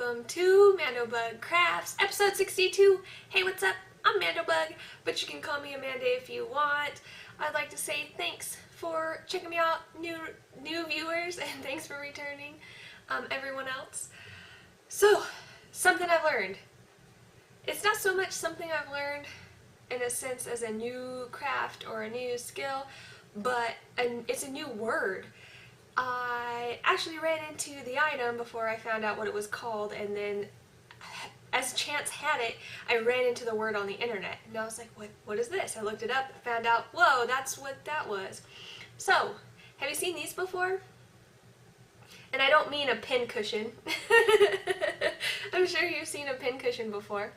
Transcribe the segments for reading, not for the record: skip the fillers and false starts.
welcome to MandoBug Crafts, episode 62. Hey, what's up? I'm MandoBug, but you can call me Amanda if you want. I'd like to say thanks for checking me out, new viewers, and thanks for returning, everyone else. So, something I've learned. It's not so much something I've learned in a sense as a new craft or a new skill, but it's a new word. I actually ran into the item before I found out what it was called, and then as chance had it, I ran into the word on the internet, and I was like, what is this? I looked it up, found out, whoa, that's what that was. So, have you seen these before? And I don't mean a pin cushion. I'm sure you've seen a pin cushion before.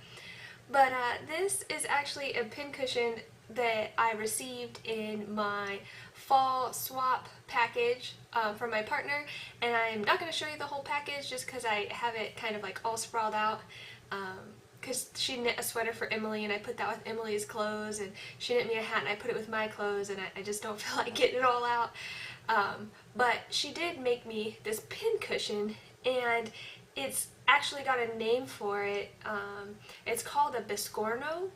But this is actually a pin cushion that I received in my fall swap package from my partner, and I'm not going to show you the whole package just because I have it kind of like all sprawled out, because she knit a sweater for Emily and I put that with Emily's clothes, and she knit me a hat and I put it with my clothes, and I just don't feel like getting it all out. But she did make me this pin cushion, and it's actually got a name for it. It's called a biscornu,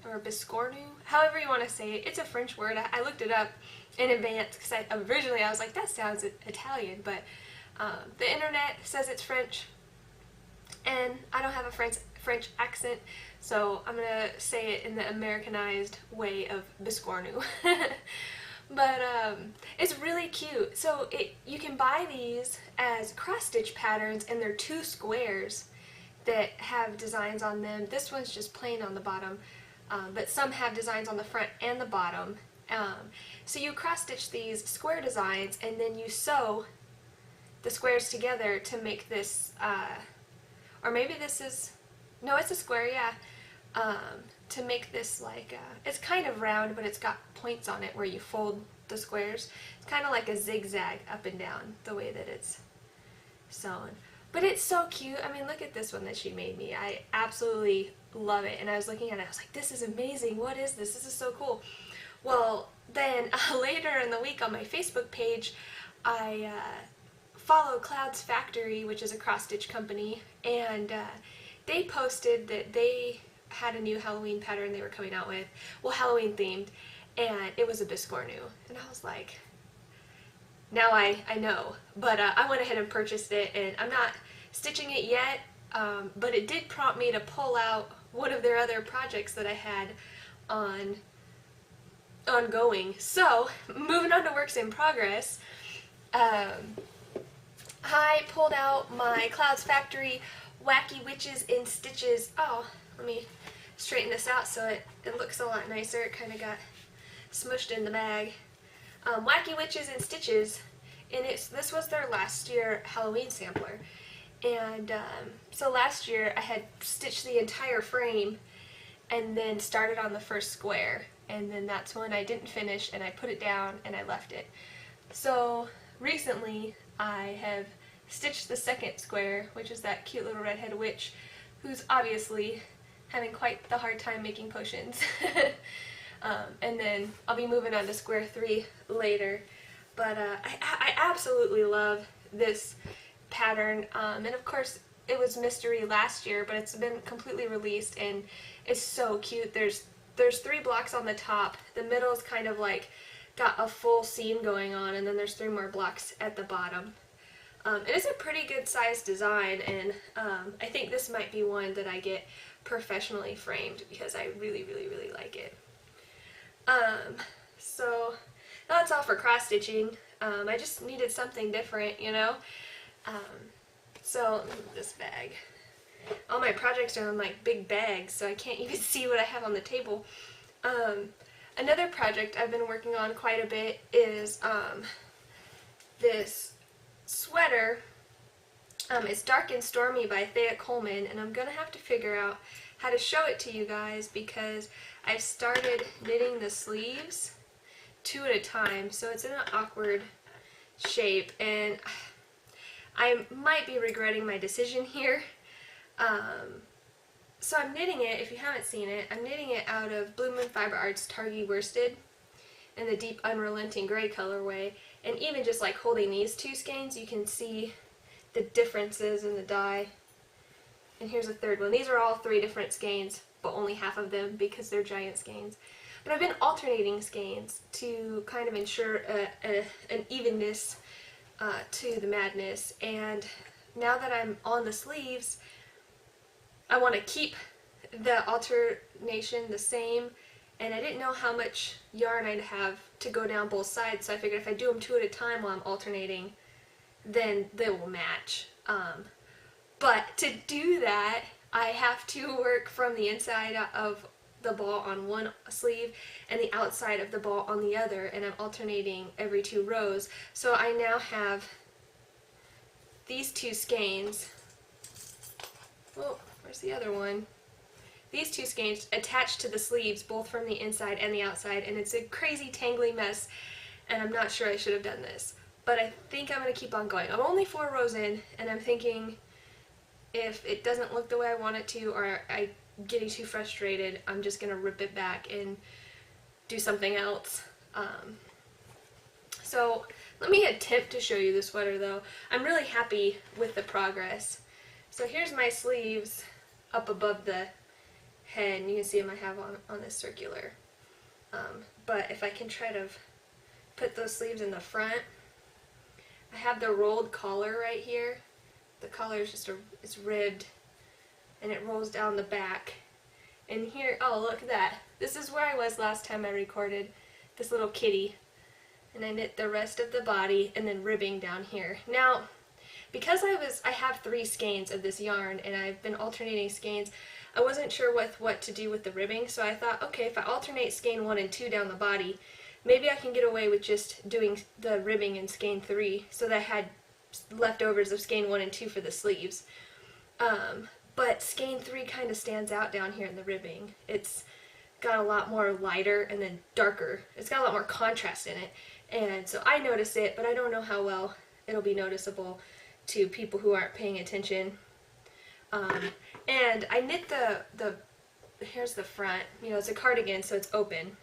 or biscornu, however you want to say it. It's a French word. I looked it up in advance because originally I was like, that sounds Italian, but the internet says it's French, and I don't have a French accent, so I'm gonna say it in the Americanized way of biscornu. But it's really cute. So you can buy these as cross-stitch patterns, and they're 2 squares that have designs on them. This one's just plain on the bottom, but some have designs on the front and the bottom. So you cross-stitch these square designs, and then you sew the squares together to make this, or maybe this is, no, it's a square, yeah, to make this like, it's kind of round, but it's got points on it where you fold the squares. It's kind of like a zigzag up and down, the way that it's sewn. But it's so cute. I mean, look at this one that she made me. I absolutely love it. And I was looking at it, I was like, this is amazing. What is this? This is so cool. Well, then later in the week on my Facebook page, I follow Cloud's Factory, which is a cross-stitch company, and they posted that they had a new Halloween pattern they were coming out with, well, Halloween themed, and it was a biscornu. And I was like, now I know. But I went ahead and purchased it, and I'm not stitching it yet, but it did prompt me to pull out one of their other projects that I had ongoing. So, moving on to works in progress, I pulled out my Cloud's Factory Wacky Witches in Stitches. Oh, let me straighten this out so it looks a lot nicer. It kind of got smushed in the bag. Wacky Witches in Stitches, and this was their last year Halloween sampler. And so last year I had stitched the entire frame and then started on the first square, and then that's when I didn't finish and I put it down and I left it. So recently I have stitched the second square, which is that cute little redhead witch who's obviously having quite the hard time making potions. And then I'll be moving on to square 3 later. But I absolutely love this pattern, and of course it was mystery last year, but it's been completely released and it's so cute. There's 3 blocks on the top. The middle's kind of like got a full seam going on, and then there's 3 more blocks at the bottom. It is a pretty good sized design, and I think this might be one that I get professionally framed because I really, really, really like it. So that's all for cross stitching. I just needed something different, you know. So this bag. All my projects are in like big bags, so I can't even see what I have on the table. Another project I've been working on quite a bit is this sweater. It's Dark and Stormy by Thea Coleman, and I'm gonna have to figure out how to show it to you guys because I've started knitting the sleeves 2 at a time, so it's in an awkward shape, and I might be regretting my decision here. So I'm knitting it, if you haven't seen it, I'm knitting it out of Blue Moon Fiber Arts Targhee Worsted in the deep unrelenting gray colorway, and even just like holding these 2 skeins you can see the differences in the dye and here's a third one. These are all 3 different skeins, but only half of them because they're giant skeins. But I've been alternating skeins to kind of ensure an evenness to the madness, and now that I'm on the sleeves, I want to keep the alternation the same, and I didn't know how much yarn I'd have to go down both sides, so I figured if I do them 2 at a time while I'm alternating, then they will match. But to do that, I have to work from the inside of the ball on one sleeve and the outside of the ball on the other, and I'm alternating every 2 rows. So I now have these 2 skeins. Oh, where's the other one? These 2 skeins attached to the sleeves, both from the inside and the outside, and it's a crazy tangly mess, and I'm not sure I should have done this. But I think I'm going to keep on going. I'm only 4 rows in, and I'm thinking if it doesn't look the way I want it to, or I'm getting too frustrated, I'm just going to rip it back and do something else. So let me attempt to show you the sweater though. I'm really happy with the progress. So here's my sleeves up above the head, and you can see them I have on this circular. But if I can try to put those sleeves in the front, I have the rolled collar right here. The collar is just it's ribbed, and it rolls down the back. And here, oh look at that. This is where I was last time I recorded, this little kitty. And I knit the rest of the body and then ribbing down here. Now, because I have 3 skeins of this yarn and I've been alternating skeins, I wasn't sure what to do with the ribbing, so I thought, okay, if I alternate skein 1 and 2 down the body, maybe I can get away with just doing the ribbing in skein 3, so that I had leftovers of skein 1 and 2 for the sleeves. But skein 3 kind of stands out down here in the ribbing. It's got a lot more lighter and then darker. It's got a lot more contrast in it. And so I notice it, but I don't know how well it'll be noticeable to people who aren't paying attention. And I knit here's the front, you know, it's a cardigan, so it's open.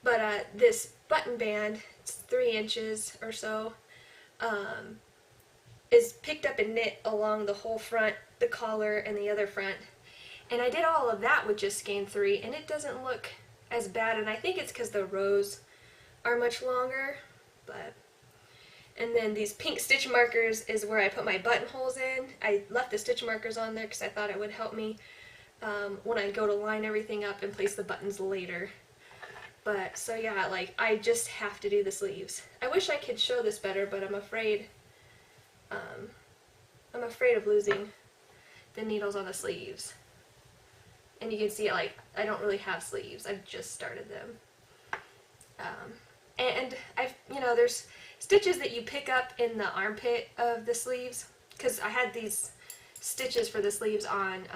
But this button band, it's 3 inches or so, is picked up and knit along the whole front, the collar, and the other front. And I did all of that with just skein 3, and it doesn't look as bad, and I think it's because the rows are much longer. And then these pink stitch markers is where I put my buttonholes in. I left the stitch markers on there because I thought it would help me when I go to line everything up and place the buttons later. But so yeah, like I just have to do the sleeves. I wish I could show this better, but I'm afraid of losing the needles on the sleeves. And you can see, like, I don't really have sleeves. I've just started them. And there's stitches that you pick up in the armpit of the sleeves, because I had these stitches for the sleeves on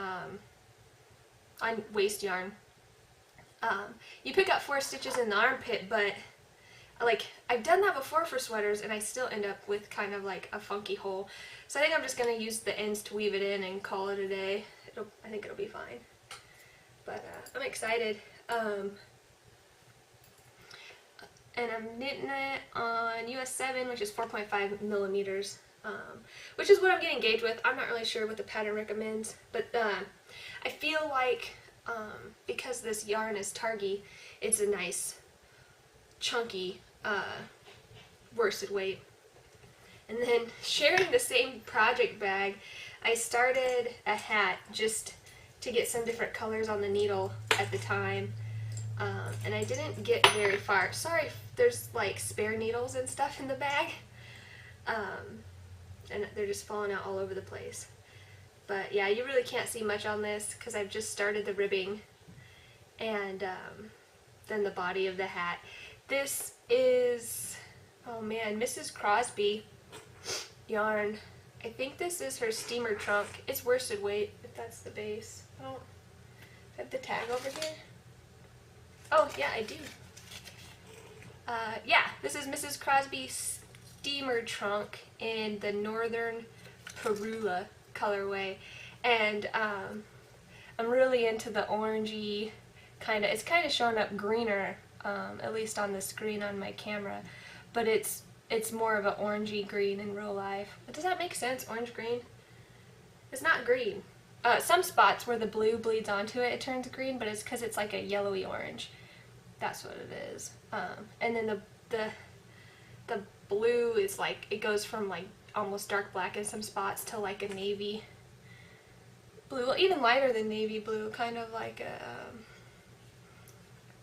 waist yarn. You pick up 4 stitches in the armpit, but like I've done that before for sweaters, and I still end up with kind of like a funky hole. So I think I'm just going to use the ends to weave it in and call it a day. I think it'll be fine. But I'm excited. And I'm knitting it on US 7, which is 4.5 millimeters, which is what I'm getting gauged with. I'm not really sure what the pattern recommends, but I feel like because this yarn is targy, it's a nice chunky worsted weight. And then sharing the same project bag, I started a hat just to get some different colors on the needle at the time. And I didn't get very far. Sorry if there's like spare needles and stuff in the bag. And they're just falling out all over the place. But yeah, you really can't see much on this because I've just started the ribbing and then the body of the hat. This is, oh man, Mrs. Crosby yarn. I think this is her steamer trunk. It's worsted weight, if that's the base. I don't have the tag over here. Oh, yeah, I do. Yeah, this is Mrs. Crosby's steamer trunk in the Northern Perula colorway. And I'm really into the orangey kind of, it's kind of showing up greener, at least on the screen on my camera. But it's more of an orangey green in real life. But does that make sense? Orange green? It's not green. Some spots where the blue bleeds onto it, it turns green, but it's because it's like a yellowy orange. That's what it is. And then the blue is like, it goes from like almost dark black in some spots to like a navy blue, even lighter than navy blue, kind of like a,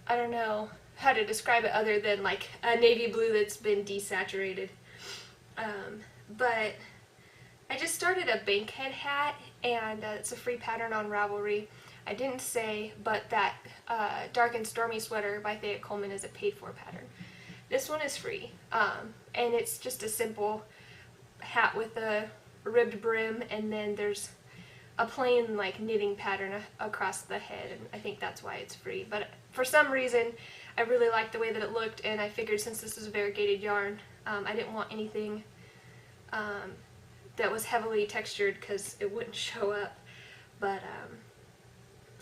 I don't know how to describe it other than like a navy blue that's been desaturated. But I just started a bankhead hat, and it's a free pattern on Ravelry. I didn't say, but that Dark and Stormy sweater by Thea Coleman is a paid-for pattern. This one is free, and it's just a simple hat with a ribbed brim, and then there's a plain like knitting pattern across the head, and I think that's why it's free. But for some reason, I really liked the way that it looked, and I figured since this is a variegated yarn, I didn't want anything that was heavily textured because it wouldn't show up. But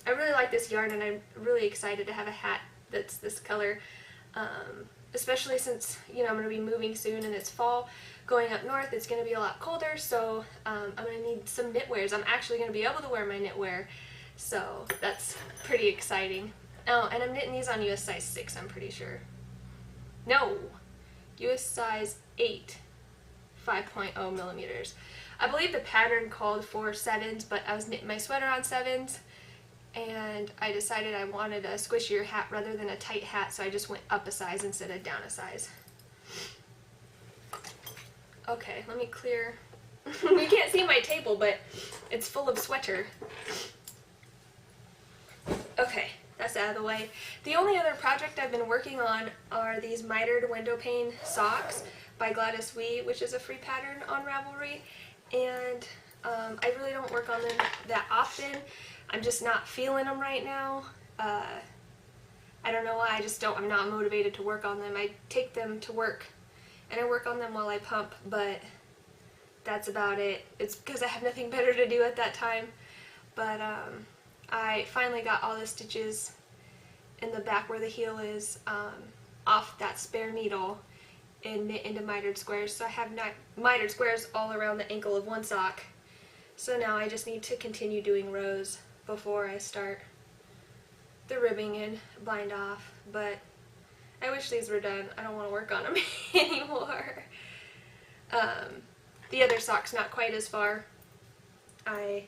I really like this yarn, and I'm really excited to have a hat that's this color, especially since, you know, I'm going to be moving soon and it's fall. Going up north, it's going to be a lot colder, so I'm going to need some knitwears. I'm actually going to be able to wear my knitwear, so that's pretty exciting. Oh, and I'm knitting these on US size 6, I'm pretty sure. No, US size 8, 5.0 millimeters. I believe the pattern called for 7s, but I was knitting my sweater on 7s, and I decided I wanted a squishier hat rather than a tight hat, so I just went up a size instead of down a size. Okay, let me clear. You can't see my table, but it's full of sweater. Okay, that's out of the way. The only other project I've been working on are these mitered window pane socks by Gladys Wee, which is a free pattern on Ravelry. And I really don't work on them that often. I'm just not feeling them right now. I don't know why, I'm not motivated to work on them. I take them to work and I work on them while I pump, but that's about it. It's because I have nothing better to do at that time. But I finally got all the stitches in the back where the heel is off that spare needle and knit into mitered squares. So I have mitered squares all around the ankle of one sock. So now I just need to continue doing rows before I start the ribbing and bind off. But I wish these were done. I don't want to work on them anymore. The other sock's not quite as far. I'm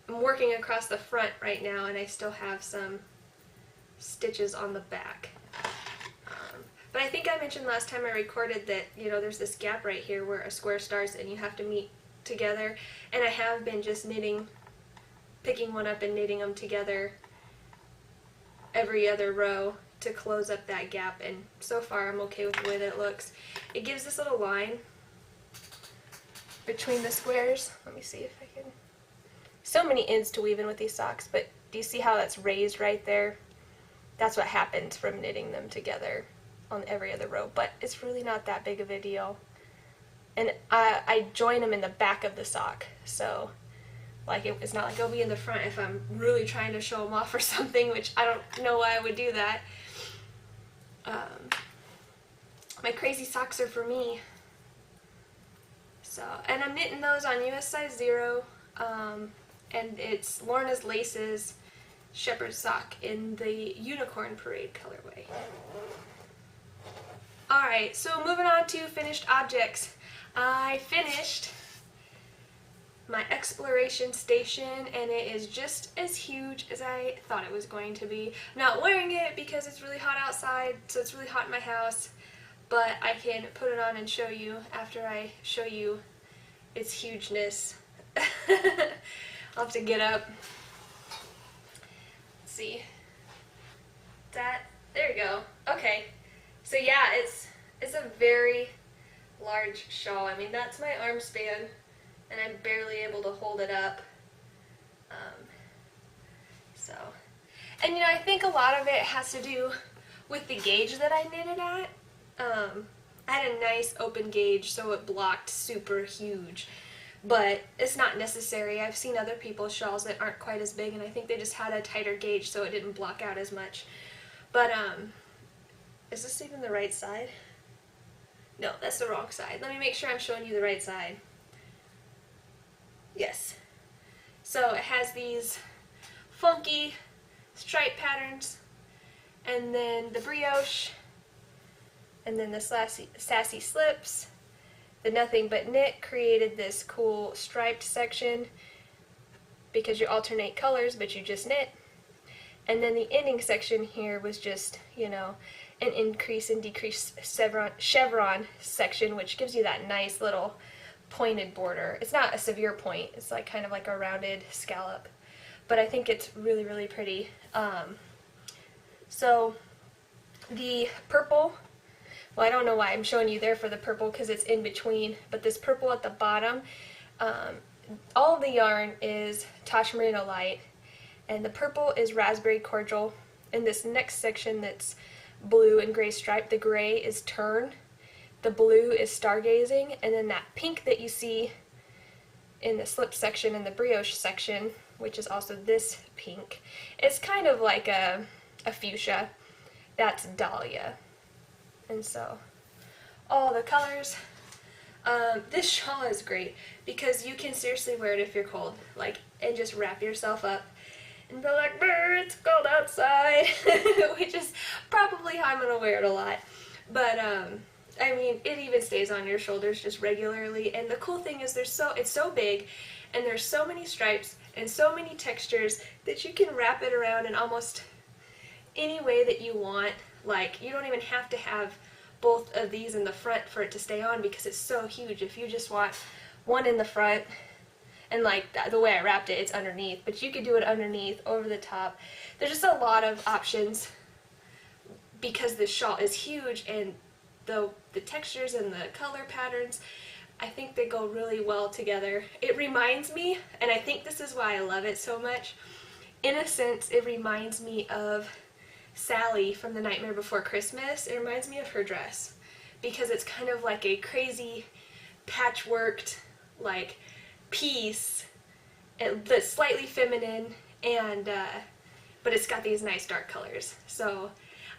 working across the front right now, and I still have some stitches on the back. But I think I mentioned last time I recorded that, you know, there's this gap right here where a square starts and you have to meet together. And I have been just picking one up and knitting them together every other row to close up that gap, and so far I'm okay with the way that it looks. It gives this little line between the squares. Let me see if I can. So many ends to weave in with these socks, but do you see how that's raised right there? That's what happens from knitting them together on every other row, but it's really not that big of a deal. And I join them in the back of the sock, so like it's not like it'll be in the front if I'm really trying to show them off or something, which I don't know why I would do that. My crazy socks are for me. So, and I'm knitting those on US size 0, and it's Lorna's Laces shepherd sock in the Unicorn Parade colorway. Alright, so moving on to finished objects. I finished my exploration station, and it is just as huge as I thought it was going to be. I'm not wearing it because it's really hot outside, so it's really hot in my house, but I can put it on and show you after I show you its hugeness. I'll have to get up. Let's see. There you go. Okay. So yeah, it's a very large shawl. I mean, that's my arm span, and I'm barely able to hold it up. And you know, I think a lot of it has to do with the gauge that I knitted at. I had a nice open gauge, so it blocked super huge, but it's not necessary. I've seen other people's shawls that aren't quite as big, and I think they just had a tighter gauge so it didn't block out as much. But is this even the right side? No, that's the wrong side. Let me make sure I'm showing you the right side. Yes. So it has these funky stripe patterns, and then the brioche, and then the sassy slips. The Nothing But Knit created this cool striped section because you alternate colors but you just knit. And then the ending section here was just, you know, an increase and decrease chevron section, which gives you that nice little pointed border. It's not a severe point, it's like kind of like a rounded scallop, but I think it's really, really pretty. So the purple, well, I don't know why I'm showing you there for the purple because it's in between, but this purple at the bottom, all of the yarn is Tosh Merino Light, and the purple is Raspberry Cordial. In this next section that's blue and gray stripe, the gray is Tern, the blue is Stargazing, and then that pink that you see in the slip section and the brioche section, which is also this pink, it's kind of like a fuchsia, that's Dahlia. And so all the colors. This shawl is great because you can seriously wear it if you're cold, like, and just wrap yourself up and be like, it's cold outside, which is probably how I'm gonna wear it a lot. But I mean, it even stays on your shoulders just regularly. And the cool thing is it's so big, and there's so many stripes and so many textures that you can wrap it around in almost any way that you want. Like, you don't even have to have both of these in the front for it to stay on because it's so huge. If you just want one in the front, and like the way I wrapped it, it's underneath, but you could do it underneath, over the top. There's just a lot of options because this shawl is huge, and the textures and the color patterns, I think they go really well together. It reminds me, and I think this is why I love it so much, in a sense it reminds me of Sally from The Nightmare Before Christmas. It reminds me of her dress because it's kind of like a crazy patchworked like piece that's slightly feminine, and but it's got these nice dark colors. So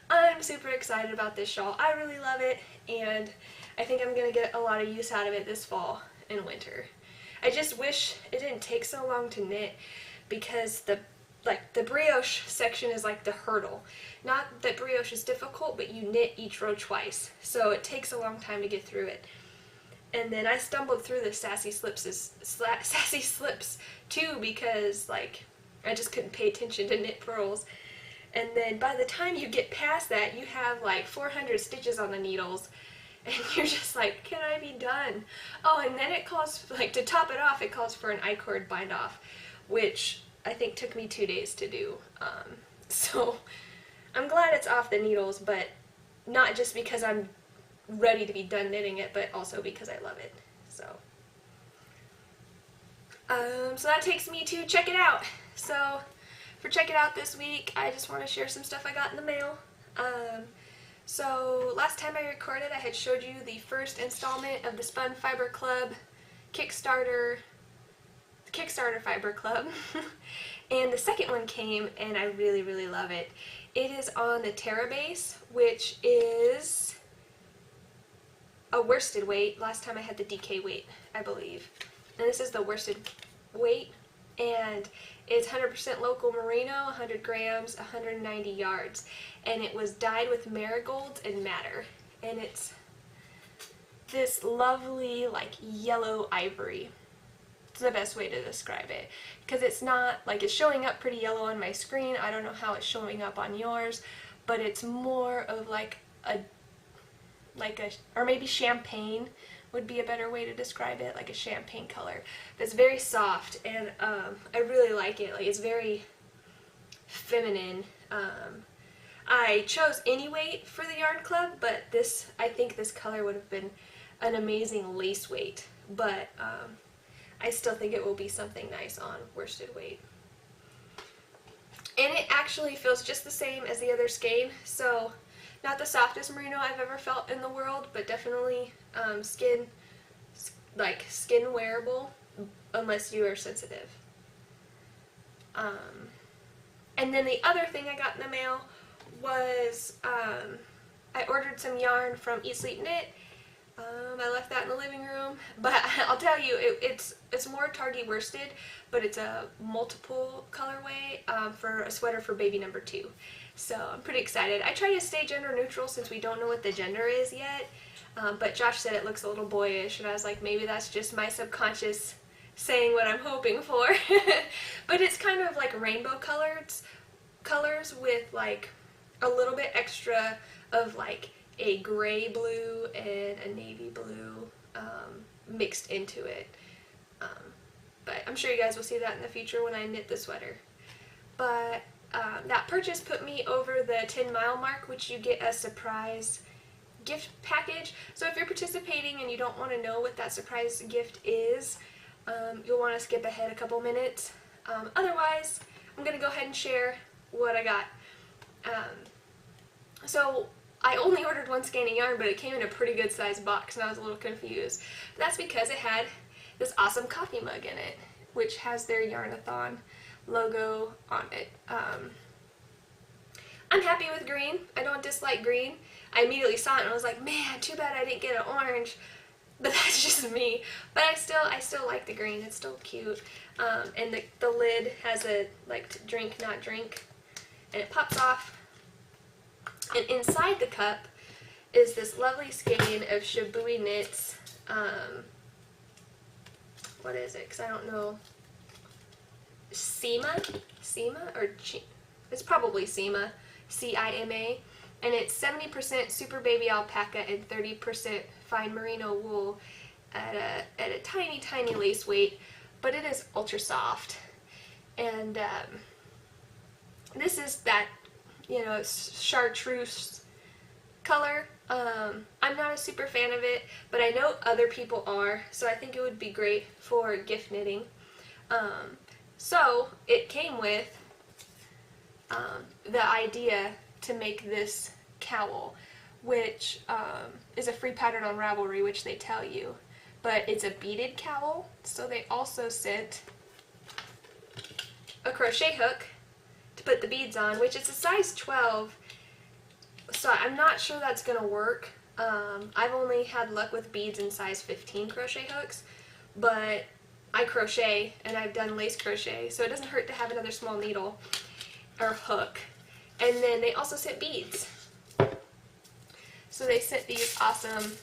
I'm super excited about this shawl. I really love it, and I think I'm gonna get a lot of use out of it this fall and winter. I just wish it didn't take so long to knit because the brioche section is like the hurdle. Not that brioche is difficult, but you knit each row twice, so it takes a long time to get through it. And then I stumbled through the sassy slips too because like I just couldn't pay attention to knit purls. And then by the time you get past that, you have like 400 stitches on the needles, and you're just like, can I be done? Oh, and then it calls, like, to top it off, it calls for an I-cord bind off, which I think took me 2 days to do. So I'm glad it's off the needles, but not just because I'm ready to be done knitting it, but also because I love it. So that takes me to check it out. So for check it out this week, I just want to share some stuff I got in the mail. So last time I recorded, I had showed you the first installment of the Spun Fiber Club Kickstarter Fiber Club, and the second one came, and I really, really love it. It is on the Terra base, which is a worsted weight. Last time I had the DK weight, I believe, and this is the worsted weight, and it's 100% local merino, 100 grams, 190 yards, and it was dyed with marigolds and madder, and it's this lovely like yellow ivory. It's the best way to describe it, because it's not like, it's showing up pretty yellow on my screen. I don't know how it's showing up on yours, but it's more of like a or maybe champagne would be a better way to describe it, like a champagne color. It's very soft, and I really like it. Like, it's very feminine. I chose any weight for the yarn club, but I think this color would have been an amazing lace weight, but I still think it will be something nice on worsted weight. And it actually feels just the same as the other skein, so not the softest merino I've ever felt in the world, but definitely skin wearable, unless you are sensitive. And then the other thing I got in the mail was I ordered some yarn from Eat Sleep Knit. I left that in the living room, but I'll tell you, it's more Target worsted, but it's a multiple colorway for a sweater for baby number 2. So I'm pretty excited. I try to stay gender neutral since we don't know what the gender is yet, but Josh said it looks a little boyish, and I was like, maybe that's just my subconscious saying what I'm hoping for. But it's kind of like rainbow colors with like a little bit extra of like a gray blue and a navy blue mixed into it. But I'm sure you guys will see that in the future when I knit the sweater. But that purchase put me over the 10-mile mark, which you get a surprise gift package. So if you're participating and you don't want to know what that surprise gift is, you'll want to skip ahead a couple minutes. Otherwise, I'm going to go ahead and share what I got. So I only ordered one skein of yarn, but it came in a pretty good sized box, and I was a little confused. But that's because it had this awesome coffee mug in it, which has their Yarnathon logo on it. I'm happy with green. I don't dislike green. I immediately saw it and I was like, man, too bad I didn't get an orange. But that's just me. But I still like the green. It's still cute. And the lid has a like drink not drink, and it pops off. And inside the cup is this lovely skein of Shibui Knits. What is it? Because I don't know. Cima or it's probably Cima, C-I-M-A, and it's 70% super baby alpaca and 30% fine merino wool at a tiny lace weight, but it is ultra soft. And this is that, you know, chartreuse color. I'm not a super fan of it, but I know other people are, so I think it would be great for gift knitting. So it came with the idea to make this cowl, which is a free pattern on Ravelry, which they tell you, but it's a beaded cowl. So they also sent a crochet hook to put the beads on, which is a size 12, so I'm not sure that's gonna work. I've only had luck with beads in size 15 crochet hooks, but I crochet and I've done lace crochet, so it doesn't hurt to have another small needle or hook. And then they also sent beads. So they sent these awesome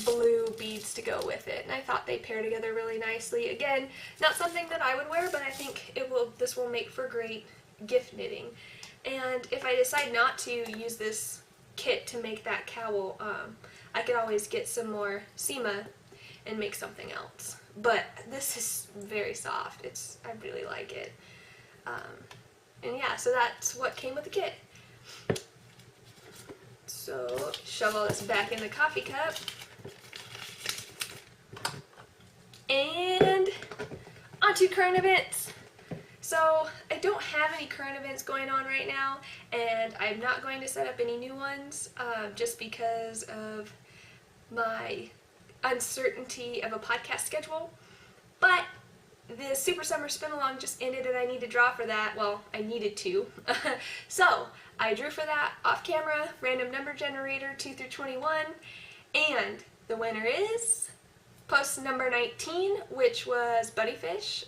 blue beads to go with it, and I thought they pair together really nicely. Again, not something that I would wear, but I think this will make for great gift knitting. And if I decide not to use this kit to make that cowl, I could always get some more Cima and make something else. But this is very soft. I really like it. And yeah, so that's what came with the kit. So shove all this back in the coffee cup. And onto current events. So I don't have any current events going on right now, and I'm not going to set up any new ones just because of my uncertainty of a podcast schedule. But the Super Summer Spin-Along just ended and I need to draw for that. Well, I needed to. So I drew for that off camera, random number generator 2 through 21, and the winner is post number 19, which was Bunnyfish,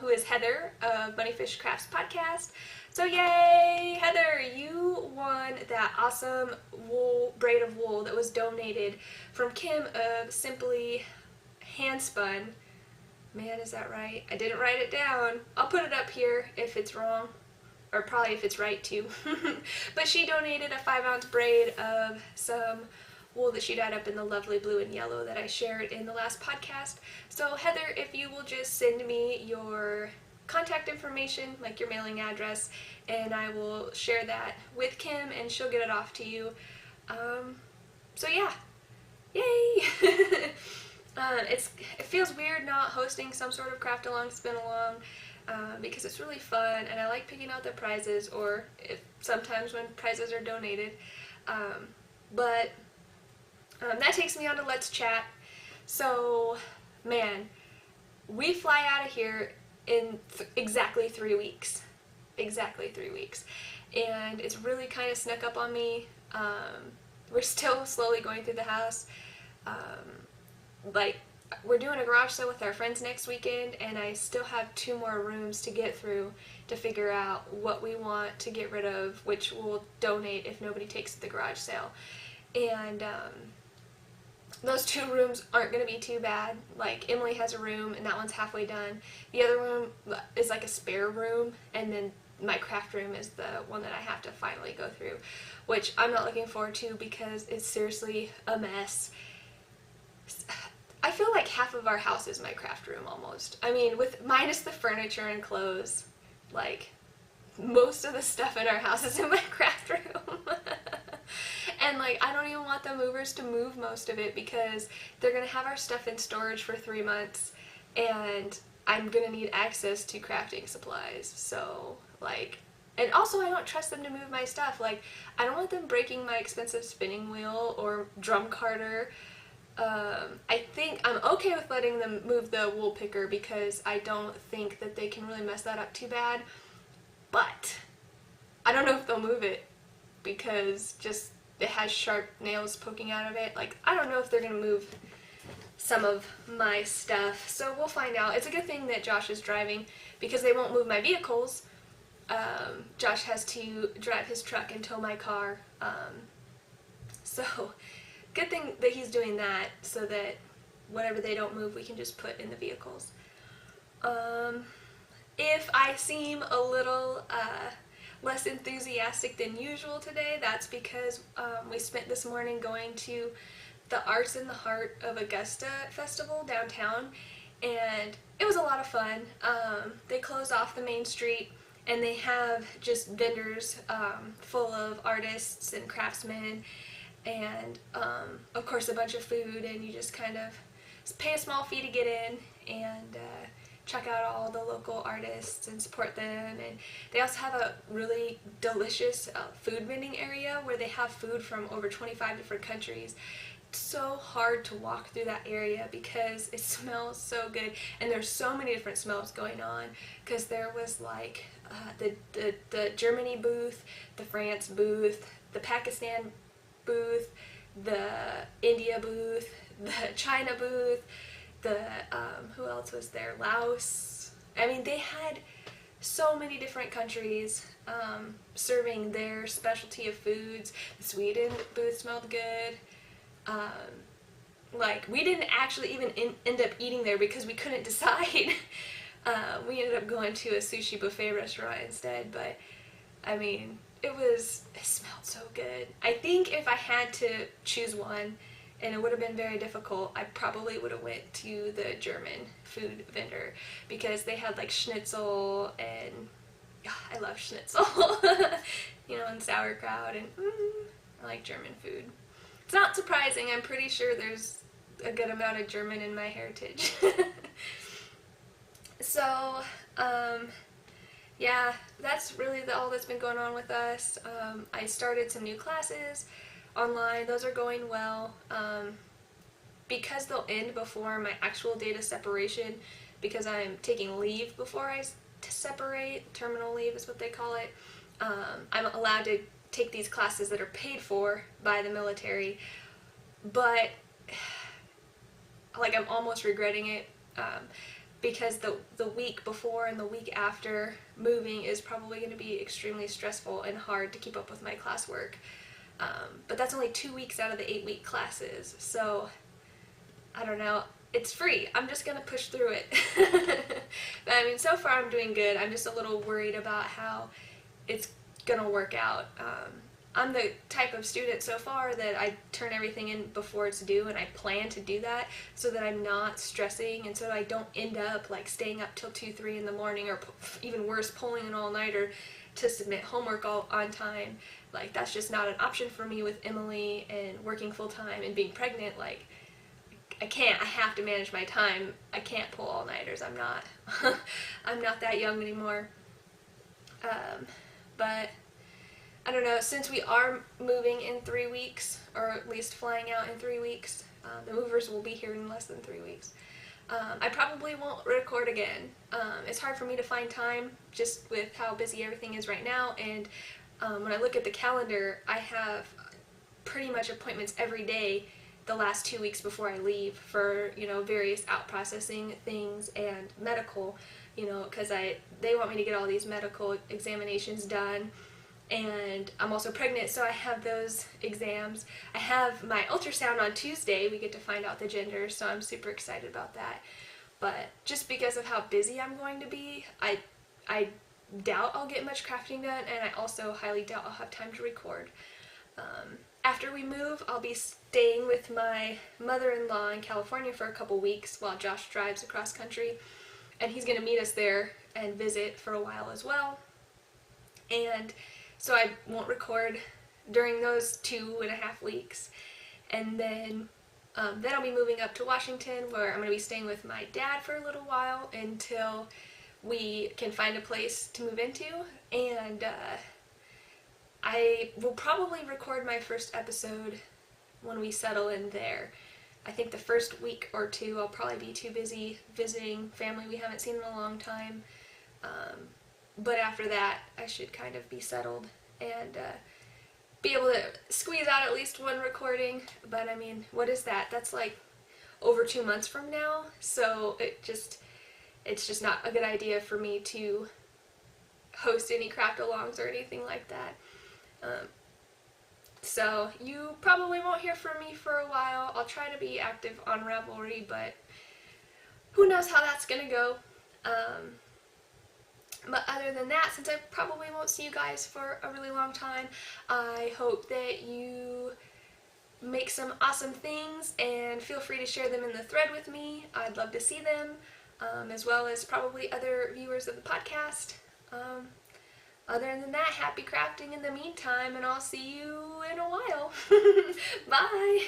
who is Heather of Bunnyfish Crafts Podcast. So yay, Heather, you won that awesome braid of wool that was donated from Kim of Simply Handspun. Man, is that right? I didn't write it down. I'll put it up here if it's wrong, or probably if it's right too. But she donated a 5-ounce braid of some wool that she dyed up in the lovely blue and yellow that I shared in the last podcast. So Heather, if you will just send me your contact information, like your mailing address, and I will share that with Kim and she'll get it off to you. So yeah, yay! It feels weird not hosting some sort of craft along, spin along, because it's really fun and I like picking out the prizes, or sometimes when prizes are donated. But that takes me on to Let's Chat. So, man, we fly out of here in exactly 3 weeks. Exactly 3 weeks. And it's really kind of snuck up on me. we're still slowly going through the house. Like, we're doing a garage sale with our friends next weekend, and I still have 2 more rooms to get through to figure out what we want to get rid of, which we'll donate if nobody takes the garage sale. And those 2 rooms aren't going to be too bad. Like, Emily has a room, and that one's halfway done. The other room is like a spare room, and then my craft room is the one that I have to finally go through, which I'm not looking forward to because it's seriously a mess. I feel like half of our house is my craft room almost. I mean, with minus the furniture and clothes, like, most of the stuff in our house is in my craft room. And, like, I don't even want the movers to move most of it because they're going to have our stuff in storage for 3 months, and I'm going to need access to crafting supplies. So, like, and also I don't trust them to move my stuff. Like, I don't want them breaking my expensive spinning wheel or drum carter. I think I'm okay with letting them move the wool picker because I don't think that they can really mess that up too bad. But I don't know if they'll move it because just it has sharp nails poking out of it. Like, I don't know if they're going to move some of my stuff. So we'll find out. It's a good thing that Josh is driving because they won't move my vehicles. Josh has to drive his truck and tow my car. So good thing that he's doing that so that whatever they don't move we can just put in the vehicles. If I seem a little less enthusiastic than usual today, that's because we spent this morning going to the Arts in the Heart of Augusta festival downtown, and it was a lot of fun. They closed off the main street and they have just vendors full of artists and craftsmen, and of course a bunch of food, and you just kind of pay a small fee to get in and check out all the local artists and support them. And they also have a really delicious food vending area where they have food from over 25 different countries. It's so hard to walk through that area because it smells so good, and there's so many different smells going on because there was like the Germany booth, the France booth, the Pakistan booth, the India booth, the China booth, the who else was there? Laos. I mean, they had so many different countries serving their specialty of foods. The Sweden booth smelled good. Like, we didn't actually even end up eating there because we couldn't decide. We ended up going to a sushi buffet restaurant instead, but I mean, it smelled so good. I think if I had to choose one, and it would have been very difficult, I probably would have went to the German food vendor because they had like schnitzel, and I love schnitzel, you know, and sauerkraut, and I like German food. It's not surprising. I'm pretty sure there's a good amount of German in my heritage. So, yeah, that's really all that's been going on with us. I started some new classes online. Those are going well. Because they'll end before my actual date of separation, because I'm taking leave before I separate, terminal leave is what they call it, I'm allowed to take these classes that are paid for by the military, but like I'm almost regretting it because the week before and the week after moving is probably going to be extremely stressful and hard to keep up with my classwork. But that's only 2 weeks out of the 8-week classes, so I don't know. It's free. I'm just going to push through it. But I mean, so far I'm doing good. I'm just a little worried about how it's going to work out. I'm the type of student so far that I turn everything in before it's due, and I plan to do that so that I'm not stressing, and so I don't end up like staying up till 2, 3 in the morning, or even worse, pulling an all-nighter to submit homework all on time. Like, that's just not an option for me with Emily and working full-time and being pregnant. Like, I can't. I have to manage my time. I can't pull all-nighters. I'm not I'm not that young anymore. But I don't know, since we are moving in 3 weeks, or at least flying out in 3 weeks, the movers will be here in less than 3 weeks. I probably won't record again. It's hard for me to find time just with how busy everything is right now, and when I look at the calendar, I have pretty much appointments every day the last 2 weeks before I leave for, various out processing things and medical, because they want me to get all these medical examinations done. And I'm also pregnant, so I have those exams. I have my ultrasound on Tuesday. We get to find out the gender, so I'm super excited about that. But just because of how busy I'm going to be, I doubt I'll get much crafting done, and I also highly doubt I'll have time to record. After we move, I'll be staying with my mother-in-law in California for a couple weeks while Josh drives across country, and he's going to meet us there and visit for a while as well. And so I won't record during those 2.5 weeks. And then I'll be moving up to Washington, where I'm going to be staying with my dad for a little while until we can find a place to move into. And I will probably record my first episode when we settle in there. I think the first week or two I'll probably be too busy visiting family we haven't seen in a long time. But after that, I should kind of be settled and be able to squeeze out at least one recording. But I mean, what is that? That's like over 2 months from now. So it's just not a good idea for me to host any craft-alongs or anything like that. So you probably won't hear from me for a while. I'll try to be active on Ravelry, but who knows how that's gonna go. But other than that, since I probably won't see you guys for a really long time, I hope that you make some awesome things and feel free to share them in the thread with me. I'd love to see them, as well as probably other viewers of the podcast. Other than that, happy crafting in the meantime, and I'll see you in a while. Bye!